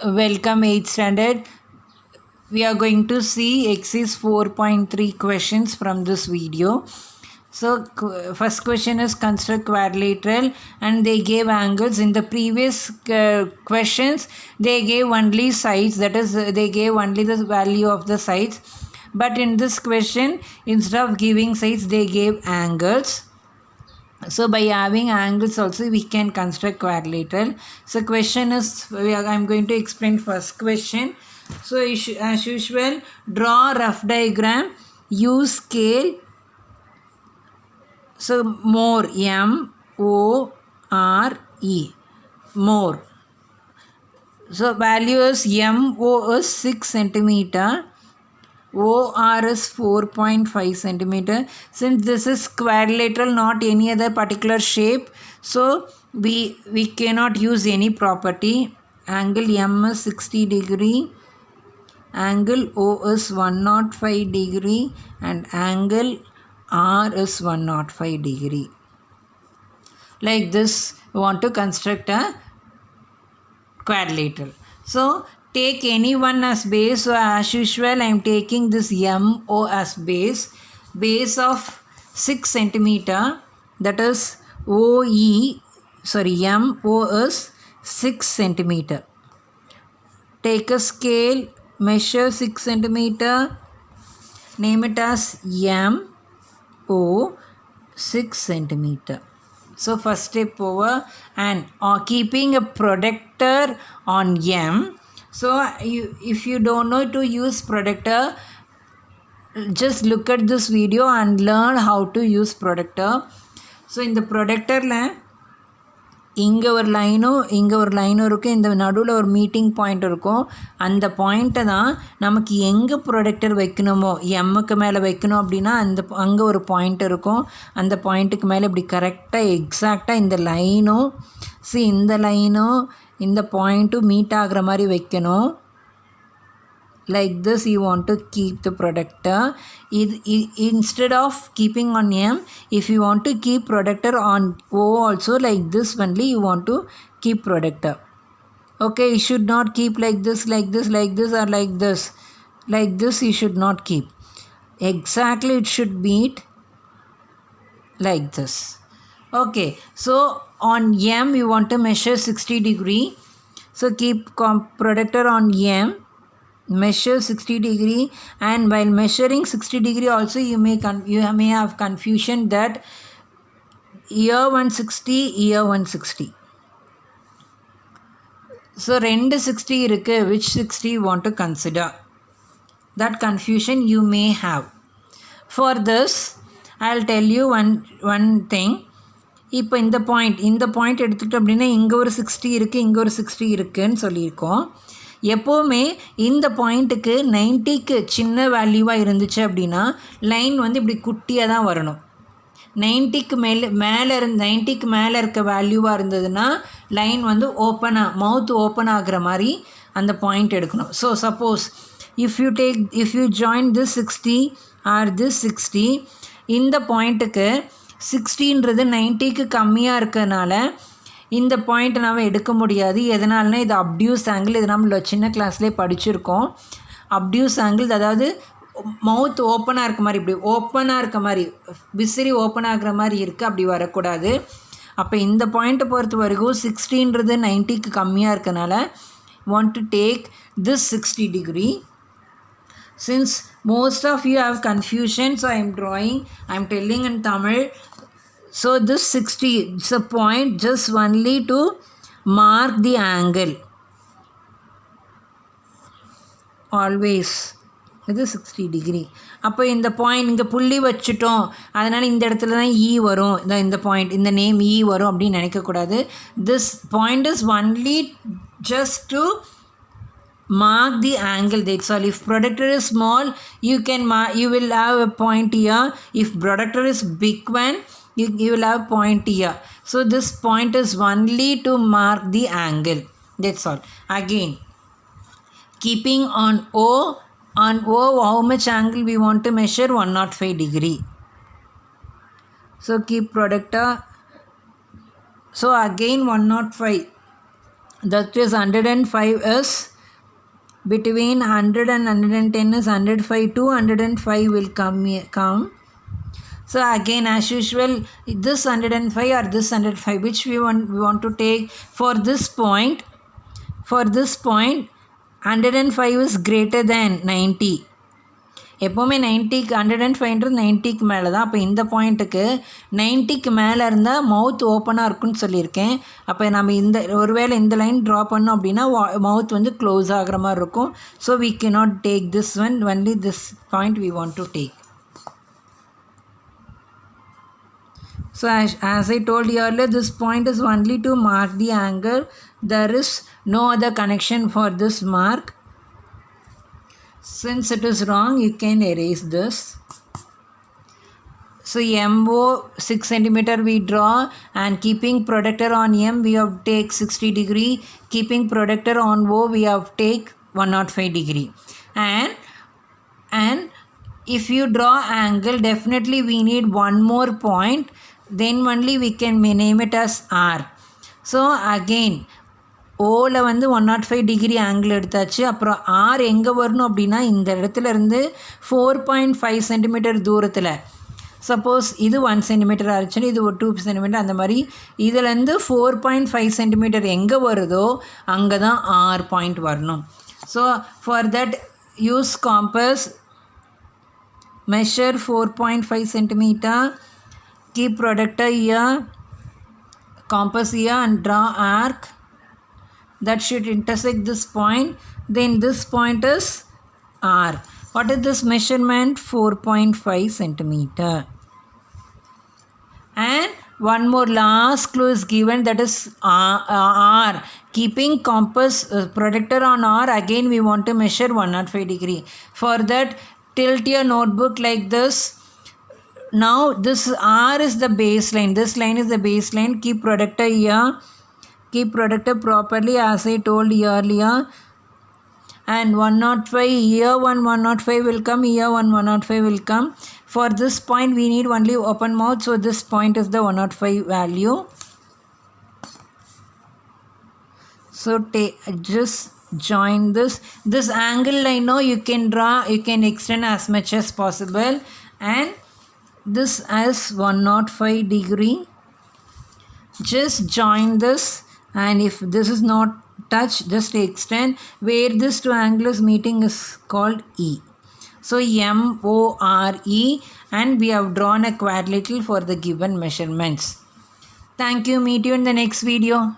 Welcome 8th standard. We are going to see exercise 4.3 questions from this video. So first question is construct quadrilateral and they gave angles. In the previous questions they gave only sides, that is they gave only the value of the sides, but in this question instead of giving sides they gave angles. So by having angles also we can construct quadrilateral. So question is, I'm going to explain first question. So as usual, draw rough diagram, use scale. So more, M-O-R-E, more. So value is M-O is 6 centimeter. OR is 4.5 centimeter. Since this is quadrilateral, not any other particular shape, so we cannot use any property. Angle M is 60 degree, angle O is 105 degree, and angle R is 105 degree. Like this, we want to construct a quadrilateral. So take any one as base. So as usual I am taking this MO as base of 6 centimeter, that is MO is 6 centimeter. Take a scale, measure 6 centimeter, name it as MO 6 centimeter. So first step over, and keeping a protector on M. So if you don't know to use protector, just look at this video and learn how to use protector. So in the protector இங்கே ஒரு லைனும் இருக்குது, இந்த நடுவில் ஒரு meeting point இருக்கும். அந்த பாயிண்ட்டை தான் நமக்கு எங்கே ப்ரொடக்டர் வைக்கணுமோ, எம்முக்கு மேலே வைக்கணும் அப்படின்னா அங்கே ஒரு பாயிண்ட் இருக்கும். அந்த பாயிண்ட்டுக்கு மேலே இப்படி கரெக்டாக எக்ஸாக்டாக இந்த லைனும் இந்த லைனும் இந்த பாயிண்ட்டும் மீட் ஆகிற மாதிரி வைக்கணும். Like this you want to keep the protector. Instead of keeping on M, if you want to keep protector on O also, like this only you want to keep protector. Okay, you should not keep like this or like this. Like this you should not keep. Exactly it should meet like this. Okay, so on M you want to measure 60 degree. So keep protector on M, measure 60 degree, and while measuring 60 degree also you may have confusion that here 160, here 160. So ரெண்டு 60 இருக்கு, which 60 you want to consider? That confusion you may have. For this I'll tell you one thing. இப்போ இந்த point எடுத்துக்கிட்டோம் அப்படின்னா இங்கே ஒரு 60 இருக்குது, இங்கே ஒரு 60 இருக்குன்னு சொல்லியிருக்கோம். எப்போவுமே இந்த பாயிண்ட்டுக்கு 90க்கு சின்ன வேல்யூவாக இருந்துச்சு அப்படின்னா லைன் இப்படி குட்டியாக தான் வரணும். 90க்கு மேலே இருக்க வேல்யூவாக இருந்ததுன்னா லைன் மவுத் ஓப்பன் ஆகிற மாதிரி அந்த பாயிண்ட் எடுக்கணும். So suppose if you join this 60 or this 60, இந்த பாயிண்ட்டுக்கு 60ன்றது 90க்கு கம்மியாக இருக்கிறதுனால இந்த பாயிண்ட்டை நாம் எடுக்க முடியாது. எதனால்னா இது அப்டியூஸ் ஆங்கிள். இது நம்ம சின்ன கிளாஸ்லேயே படிச்சிருக்கோம். அப்டியூஸ் ஆங்கிள், அதாவது மவுத் ஓப்பனாக இருக்க மாதிரி, இப்படி ஓப்பனாக இருக்க மாதிரி, விசிறி ஓப்பன் ஆகிற மாதிரி இருக்குது, அப்படி வரக்கூடாது. அப்போ இந்த பாயிண்ட்டை பொறுத்த வரைக்கும் 60ன்றது 90க்கு கம்மியாக இருக்கனால want to take this 60 degree. Since most of you have confusion, so I am telling in Tamil. So this 60 is a point just only to mark the angle. Always இது 60 degree. அப்போ இந்த பாயிண்ட் இங்கே புள்ளி வச்சுட்டோம், அதனால் இந்த இடத்துல தான் ஈ வரும், இந்த பாயிண்ட் இந்த நேம் ஈ வரும் அப்படின்னு நினைக்கக்கூடாது. This point is only just to mark the angle. That's all. If protector is small, you will have a point here. If protector is big one, you will have point here. So this point is only to mark the angle. That's all. Again, keeping on O, how much angle we want to measure? 105 degree. So keep protector. So again 105. that is 105 is between 100 and 110 is 105 to 105 will come. So again, as usual, this 105 or this 105, which we want to take for this point. For this point, 105 is greater than 90. எப்போவுமே 90க்கு 105ன்றது 90க்கு மேலே தான். அப்போ இந்த பாயிண்ட்டுக்கு 90க்கு மேலே இருந்தால் மவுத் ஓப்பனாக இருக்குன்னு சொல்லியிருக்கேன். அப்போ நம்ம ஒருவேளை இந்த லைன் ட்ரா பண்ணோம் அப்படின்னா மவுத் க்ளோஸ் ஆகிற மாதிரி இருக்கும். So we cannot take this one, only this point we want to take. So as I told you earlier, this point is only to mark the angle. There is no other connection for this mark. Since it is wrong, you can erase this. So MO 6 cm we draw, and keeping projector on M we have take 60 degree. Keeping projector on O we have take 105 degree. And if you draw angle, definitely we need one more point. Then only we can name it as R. So again, ஓவில் 105 degree angle எடுத்தாச்சு. அப்புறம் R எங்கே வரணும் அப்படின்னா இந்த இடத்துல இருந்து 4.5 centimetre தூரத்தில். Suppose இது 1 சென்டிமீட்டர் ஆச்சுன்னா இது ஒரு 2 சென்டிமீட்டர், அந்த மாதிரி இதிலேருந்து 4.5 சென்டிமீட்டர் எங்கே வருதோ அங்கே தான் ஆர் பாயிண்ட் வரணும். So for that use compass, measure 4.5 centimeter, keep projector here, compass here, and draw arc that should intersect this point. Then this point is R. What is this measurement? 4.5 centimeter. And one more last clue is given, that is R. Keeping compass projector on R, again we want to measure 105 degree. For that, tilt your notebook like this. Now this R is the baseline. This line is the baseline. Keep projector here. Keep projector properly as I told you earlier. And 105, here 105 will come, here 105 will come. For this point we need only open mouth, so this point is the 105 value. So just join this angle I know you can draw, you can extend as much as possible, and this as 105 degree. Just join this, and if this is not touched, just extend. Where this two angles meeting is called E. So MORE, and we have drawn a quadrilateral for the given measurements. Thank you. Meet you in the next video.